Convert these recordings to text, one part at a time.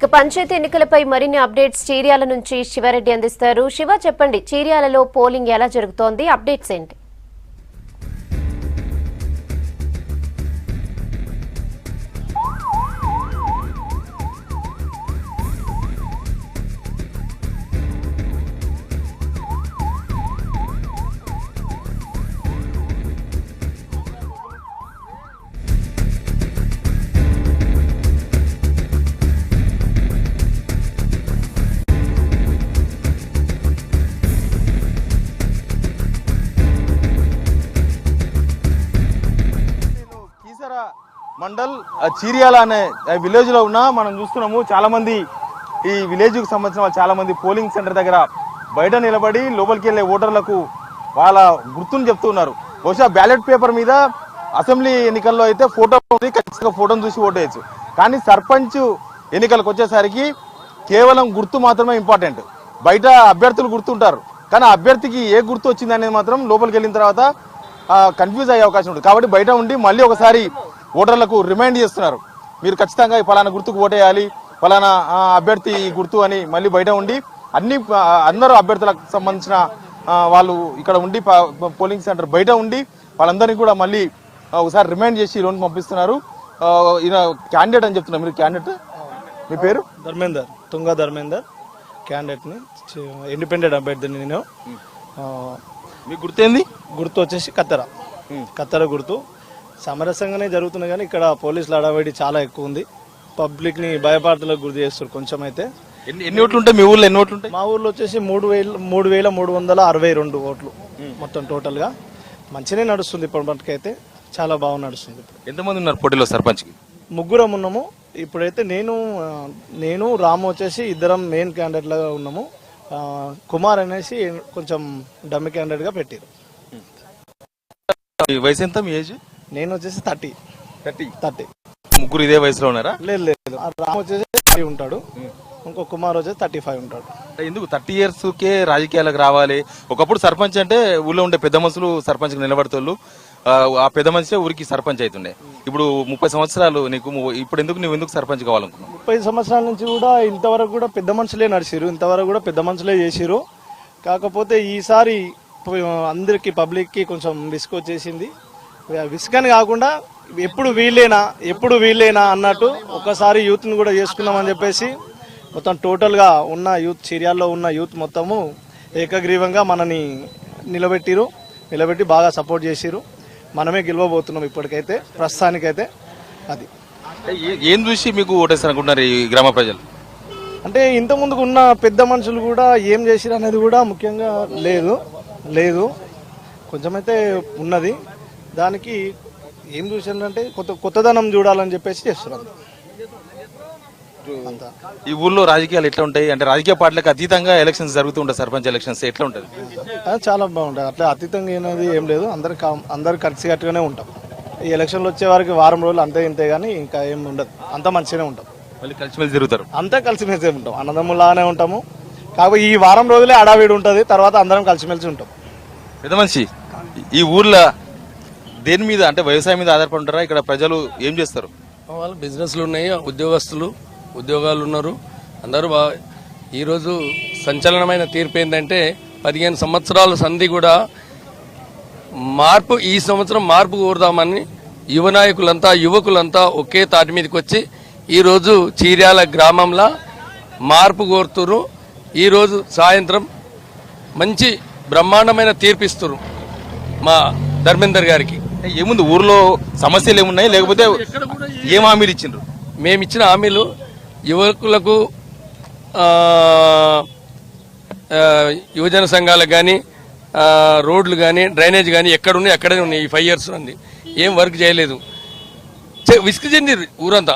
ఇక పంచాయతీ ఎన్నికలపై మరిన్ని అప్డేట్స్ చీర్యాల నుంచి శివారెడ్డి అందిస్తారు. శివ, చెప్పండి, చీర్యాలలో పోలింగ్ ఎలా జరుగుతోంది, అప్డేట్స్ ఏంటి? మండల్ చీర్యాల అనే విలేజ్ లో ఉన్నా మనం చూస్తున్నాము. చాలా మంది ఈ విలేజ్ కు సంబంధించిన వాళ్ళు చాలా మంది పోలింగ్ సెంటర్ దగ్గర బయట నిలబడి లోపలికి వెళ్లే ఓటర్లకు వాళ్ళ గుర్తును చెప్తున్నారు. బహుశా బ్యాలెట్ పేపర్ మీద అసెంబ్లీ ఎన్నికల్లో అయితే ఫోటో ఉంది, ఖచ్చితంగా ఫోటోను చూసి ఓటేయచ్చు. కానీ సర్పంచ్ ఎన్నికలకు వచ్చేసరికి కేవలం గుర్తు మాత్రమే ఇంపార్టెంట్. బయట అభ్యర్థులు గుర్తుంటారు, కానీ అభ్యర్థికి ఏ గుర్తు వచ్చింది అనేది మాత్రం లోపలికి వెళ్ళిన తర్వాత కన్ఫ్యూజ్ అయ్యే అవకాశం ఉంటుంది. కాబట్టి బయట ఉండి మళ్ళీ ఒకసారి ఓటర్లకు రిమైండ్ చేస్తున్నారు, మీరు ఖచ్చితంగా ఫలానా గుర్తుకు ఓటేయాలి, ఫలానా అభ్యర్థి గుర్తు అని మళ్ళీ బయట ఉండి అందరూ అభ్యర్థులకు సంబంధించిన వాళ్ళు ఇక్కడ ఉండి పోలింగ్ సెంటర్ బయట ఉండి వాళ్ళందరినీ కూడా మళ్ళీ ఒకసారి రిమైండ్ చేసి లోన్ పంపిస్తున్నారు. ఈయన క్యాండిడేట్ అని చెప్తున్నారు. మీరు క్యాండిడేట్, మీ పేరు? ధర్మేందర్, తుంగ ధర్మేందర్, క్యాండిడేట్ని, ఇండిపెండెంట్ అభ్యర్థిని నేను. మీ గుర్తేంది? గుర్తు వచ్చేసి కత్తెర గుర్తు. సమరసంగానే జరుగుతుంది, కానీ ఇక్కడ పోలీసులు అడవడి చాలా ఎక్కువ ఉంది. పబ్లిక్ ని భయపార్తలకు గురి చేస్తారు. కొంచెం అయితే ఎన్ని ఓట్లు ఉంటాయి మీ ఊర్లో? ఎన్ని ఓట్లు ఉంటాయి? మా ఊర్లో వచ్చేసి 3,362 ఓట్లు మొత్తం టోటల్ గా. మంచిగానే నడుస్తుంది ఇప్పటికైతే, చాలా బాగా నడుస్తుంది. ఎంతమంది ఉన్నారు పోటీలో? సర్పంచ్ ముగ్గురం ఉన్నాము ఇప్పుడైతే. నేను రాము వచ్చేసి ఇద్దరం మెయిన్ క్యాండిడేట్ లాగా ఉన్నాము. కుమార్ అనేసి కొంచెం డమ్మి క్యాండిడేట్ గా పెట్టారు. వయసు ఎంత మీ ఏజ్? నేను వచ్చేసి 30. ముగ్గురు ఇదే వయసులో ఉన్నారా? లేదు, రామ్ వచ్చేసి 30 ఉంటాడు, ఇంకో కుమార్ వచ్చేసి 35 ఉంటాడు. ఎందుకు 30 years కే రాజకీయాలకు రావాలి? ఒకప్పుడు సర్పంచ్ అంటే ఊళ్ళో ఉండే పెద్ద మనుషులు సర్పంచ్ నిలబడుతోళ్ళు, ఆ పెద్ద మనిషే ఊరికి సర్పంచ్ అవుతుండే. ఇప్పుడు 30 సంవత్సరాలు నీకు, ఇప్పుడు నువ్వు ఎందుకు సర్పంచ్ కావాలనుకున్నావు? 30 సంవత్సరాల నుంచి కూడా ఇంతవరకు కూడా పెద్ద మనుషులే నడిచిరు, ఇంతవరకు కూడా పెద్ద మనుషులే చేసిరు. కాకపోతే ఈసారి అందరికి పబ్లిక్ కి కొంచెం విసుగు వచ్చేసింది. విసుగని కాకుండా ఎప్పుడు వీళ్ళేనా అన్నట్టు ఒకసారి యూత్ ని కూడా చేసుకుందామని చెప్పేసి మొత్తం టోటల్ గా ఉన్న యూత్, చీర్యాల్లో ఉన్న యూత్ మొత్తము ఏకగ్రీవంగా మనని నిలబెట్టి బాగా సపోర్ట్ చేసిరు. మనమే గెలవబోతున్నాం ఇప్పటికైతే, ప్రస్తుతానికైతే. అది ఏం చూసి మీకు ఓటేస్తారనుకుంటున్నారు ఈ గ్రామ ప్రజలు? అంటే ఇంత ముందుకు ఉన్న పెద్ద మనుషులు కూడా ఏం చేసిరు అనేది కూడా ముఖ్యంగా లేదు కొంచెమైతే ఉన్నది. దానికి ఏం చూసారంటే కొత్తదనం చూడాలని చెప్పేసి చేస్తున్నారు. ఈ ఊర్లో రాజకీయాలు ఎట్లా ఉంటాయి అంటే, రాజకీయ పార్టీలకు అతీతంగా ఎలక్షన్స్ జరుగుతూ ఉంటాయి. సర్పంచ్ ఎలక్షన్స్ ఎట్లా ఉంటుంది? చాలా బాగుంటాయి. అట్లా అతీతంగా అనేది ఏం లేదు, అందరు కలిసికట్టుగానే ఉంటాం. ఈ ఎలక్షన్లు వచ్చే వారికి వారం రోజులు అంతే ఇంతే, కానీ ఇంకా ఏం ఉండదు, అంతా మంచిగానే ఉంటాం. మళ్ళీ కలిసిమెలిసి తిరుగుతారు, అంతా కలిసిమెలిసి ఉంటాం, అన్నదమ్ములాగానే ఉంటాము. కాకపోతే ఈ వారం రోజులే అడావిడి ఉంటుంది, తర్వాత అందరం కలిసిమెలిసి ఉంటాం. పెద్ద మనిషి, ఈ ఊర్లో దేని మీద అంటే వ్యవసాయం మీద ఆధారపడి ఉంటారా? ఇక్కడ ప్రజలు ఏం చేస్తారు? వాళ్ళు బిజినెస్లు ఉన్నాయి, ఉద్యోగాలు ఉన్నారు, అందరూ ఈరోజు సంచలనమైన తీర్పు ఏంటంటే 15 సంవత్సరాల సంధి కూడా ఈ సంవత్సరం మార్పు కోరుదామని యువకులంతా ఒకే తాటి మీదకి వచ్చి ఈరోజు చీర్యాల గ్రామంలో మార్పు కోరుతురు. ఈరోజు సాయంత్రం మంచి బ్రహ్మాండమైన తీర్పిస్తురు మా ధర్మేందర్ గారికి. ఏముంది ఊర్లో సమస్యలు ఏమున్నాయి, లేకపోతే ఏం హామీలు ఇచ్చిండ్రు? మేమిచ్చిన హామీలు యువకులకు, యువజన సంఘాలకు కానీ, రోడ్లు కానీ, డ్రైనేజ్ కానీ ఎక్కడున్నాయి అక్కడే ఉన్నాయి. ఈ 5 years ఉంది, ఏం వర్క్ చేయలేదు. విసిగి చెందిరు ఊరంతా.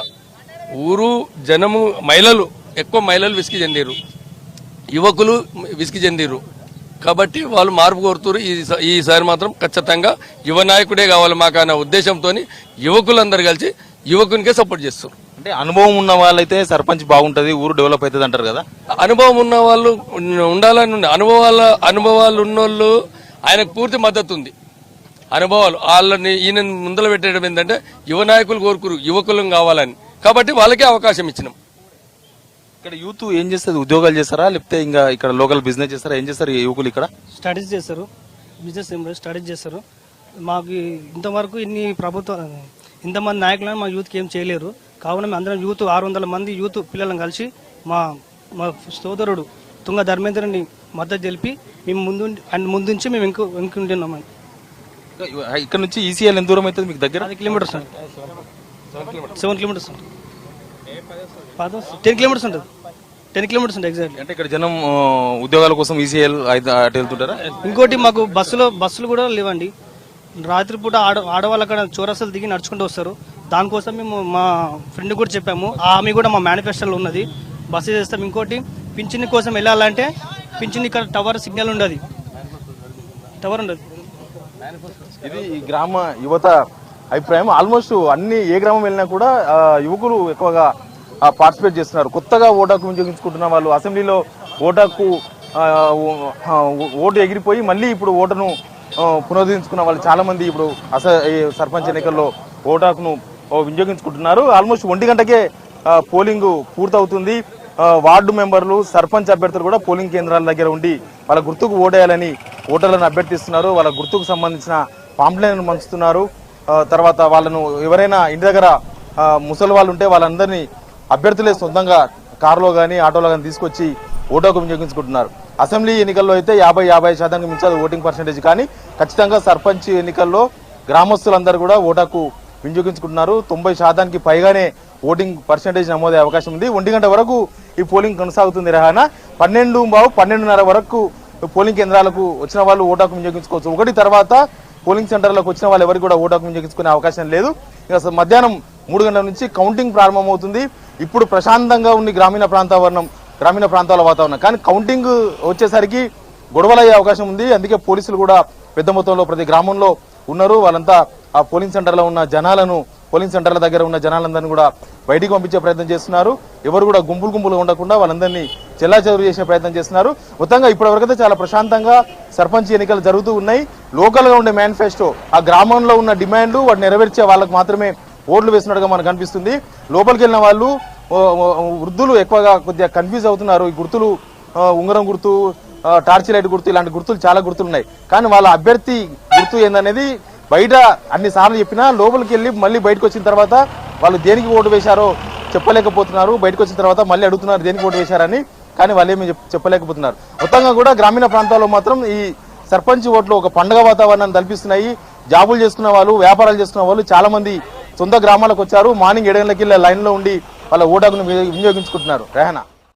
జనము, ఎక్కువ మహిళలు విసిగి చెందిరు, యువకులు విసిగి చెందిరు. కాబట్టి వాళ్ళు మార్పు కోరుతారు. ఈసారి మాత్రం ఖచ్చితంగా యువ నాయకుడే కావాలి మాకు అన్న ఉద్దేశంతో యువకులందరూ కలిసి యువకునికే సపోర్ట్ చేస్తారు. అంటే అనుభవం ఉన్న వాళ్ళైతే సర్పంచ్ బాగుంటది, ఊరు డెవలప్ అవుతుంది అంటారు కదా. అనుభవం ఉన్న వాళ్ళు ఉండాలని, అనుభవాలు ఉన్నోళ్ళు ఆయనకు పూర్తి మద్దతు ఉంది. వాళ్ళని ఈయన ముందర పెట్టడం ఏంటంటే యువ నాయకులు కోరుకురు, యువకులు కావాలని. కాబట్టి వాళ్ళకే అవకాశం ఇచ్చినాం. ఇక్కడ యూత్ ఏం చేస్తారు? ఉద్యోగాలు చేస్తారా లేకపోతే ఇంకా ఇక్కడ లోకల్ బిజినెస్ చేస్తారా? ఏం చేస్తారు ఈ యువకులు ఇక్కడ? స్టడీస్ చేస్తారు, బిజినెస్ ఏం లేదు, స్టడీస్ చేస్తారు. మాకు ఇంతవరకు ఇంతమంది నాయకులను మా యూత్కి ఏం చేయలేరు. కావున మేము అందరం యూత్ 600 మంది యూత్ పిల్లలను కలిసి మా సోదరుడు తుంగ ధర్మేంద్రని మద్దతు తెలిపి మేము ముందుంచి మేము వెనుకుంటున్నాం. ఇక్కడ నుంచి ఈసీఎల్ ఎంత దూరం అవుతుంది మీకు? దగ్గర 10 కిలోమీటర్స్ ఉంటుంది, 7 కిలోమీటర్స్ ఉంటుంది, 10 కిలోమీటర్స్ ఉంటుంది, 10 కిలోమీటర్స్ ఉంటుంది ఎగ్జాక్ట్లీ. అంటే ఇక్కడ జనం ఉద్యోగాల కోసం ఈసీఎల్ అటు వెళ్తుంటారా? ఇంకోటి మాకు బస్సులు కూడా లేవండి. రాత్రిపూట ఆడవాళ్ళు అక్కడ చౌరస్తాలు దిగి నడుచుకుంటూ వస్తారు. దానికోసం మేము మా ఫ్రెండ్ కూడా చెప్పాము, ఆమె కూడా మా మేనిఫెస్టోలో ఉన్నది, బస్సు చేస్తాం. ఇంకోటి పింఛన్ కోసం వెళ్ళాలంటే పింఛన్ ఇక్కడ టవర్ సిగ్నల్ ఉండదు, టవర్ ఉండదు. ఇది ఈ గ్రామ యువత అభిప్రాయం. ఆల్మోస్ట్ అన్ని ఏ గ్రామం వెళ్ళినా కూడా యువకులు ఎక్కువగా పార్టిసిపేట్ చేస్తున్నారు. కొత్తగా ఓటాకు వినియోగించుకుంటున్న వాళ్ళు అసెంబ్లీలో ఓటాకు ఓటు ఎగిరిపోయి మళ్ళీ ఇప్పుడు ఓటును పునరుద్ధరించుకున్న వాళ్ళు చాలా మంది ఇప్పుడు సర్పంచ్ ఎన్నికల్లో ఓటాకును వినియోగించుకుంటున్నారు. ఆల్మోస్ట్ 1 గంటకే పోలింగ్ పూర్తవుతుంది. వార్డు మెంబర్లు, సర్పంచ్ అభ్యర్థులు కూడా పోలింగ్ కేంద్రాల దగ్గర ఉండి వాళ్ళ గుర్తుకు ఓటేయాలని ఓటర్లను అభ్యర్థిస్తున్నారు. వాళ్ళ గుర్తుకు సంబంధించిన పాంప్లెట్లను పంచుతున్నారు. తర్వాత వాళ్ళను ఎవరైనా ఇంటి దగ్గర ముసలి వాళ్ళు ఉంటే వాళ్ళందరినీ అభ్యర్థులే సొంతంగా కారులో కానీ ఆటోలో కానీ తీసుకొచ్చి ఓటుకు వినియోగించుకుంటున్నారు. అసెంబ్లీ ఎన్నికల్లో అయితే 50% మించదు ఓటింగ్ పర్సెంటేజ్. కానీ ఖచ్చితంగా సర్పంచ్ ఎన్నికల్లో గ్రామస్తులందరూ కూడా ఓటాకు వినియోగించుకుంటున్నారు. 90% పైగానే ఓటింగ్ పర్సెంటేజ్ నమోదే అవకాశం ఉంది. 1 గంట వరకు ఈ పోలింగ్ కొనసాగుతుంది. రహానా 12:30 వరకు పోలింగ్ కేంద్రాలకు వచ్చిన వాళ్ళు ఓటాకు వినియోగించుకోవచ్చు. 1 తర్వాత పోలింగ్ సెంటర్లకు వచ్చిన వాళ్ళు ఎవరికి కూడా ఓటాకు వినియోగించుకునే అవకాశం లేదు. ఇక మధ్యాహ్నం 3 గంటల నుంచి కౌంటింగ్ ప్రారంభమవుతుంది. ఇప్పుడు ప్రశాంతంగా ఉంది గ్రామీణ ప్రాంతాల వాతావరణం. కానీ కౌంటింగ్ వచ్చేసరికి గొడవలయ్యే అవకాశం ఉంది. అందుకే పోలీసులు కూడా పెద్ద మొత్తంలో ప్రతి గ్రామంలో ఉన్నారు. వాళ్ళంతా ఆ పోలింగ్ సెంటర్ల దగ్గర ఉన్న జనాలందరినీ కూడా బయటికి పంపించే ప్రయత్నం చేస్తున్నారు. ఎవరు కూడా గుంపులుగా ఉండకుండా వాళ్ళందరినీ చెల్లాచెదురు చేసే ప్రయత్నం చేస్తున్నారు. మొత్తంగా ఇప్పటివరకైతే చాలా ప్రశాంతంగా సర్పంచ్ ఎన్నికలు జరుగుతూ ఉన్నాయి. లోకల్గా ఉండే మేనిఫెస్టో, ఆ గ్రామంలో ఉన్న డిమాండ్లు వాటిని నెరవేర్చే వాళ్ళకు మాత్రమే ఓట్లు వేసినట్టుగా మనకు కనిపిస్తుంది. లోపలికి వెళ్ళిన వాళ్ళు వృద్ధులు ఎక్కువగా కొద్దిగా కన్ఫ్యూజ్ అవుతున్నారు. ఈ గుర్తులు ఉంగరం గుర్తు, టార్చ్ లైట్ గుర్తు, ఇలాంటి గుర్తులు చాలా గుర్తులు ఉన్నాయి. కానీ వాళ్ళ అభ్యర్థి గుర్తు ఏందనేది బయట అన్ని సార్లు చెప్పినా లోపలికి వెళ్ళి మళ్ళీ బయటకు వచ్చిన తర్వాత వాళ్ళు దేనికి ఓటు వేశారో చెప్పలేకపోతున్నారు. బయటకు వచ్చిన తర్వాత మళ్ళీ అడుగుతున్నారు దేనికి ఓటు వేశారని, కానీ వాళ్ళు ఏమి చెప్పలేకపోతున్నారు. మొత్తంగా కూడా గ్రామీణ ప్రాంతాల్లో మాత్రం ఈ సర్పంచ్ ఓట్లు ఒక పండుగ వాతావరణాన్ని కల్పిస్తున్నాయి. జాబులు చేసుకున్న వాళ్ళు, వ్యాపారాలు చేసుకున్న వాళ్ళు చాలా మంది సొంత గ్రామాలకు వచ్చారు. మార్నింగ్ 7 గంటలకి లైన్లో ఉండి వాళ్ళ ఓటాకును వినియోగించుకుంటున్నారు. రెహనా.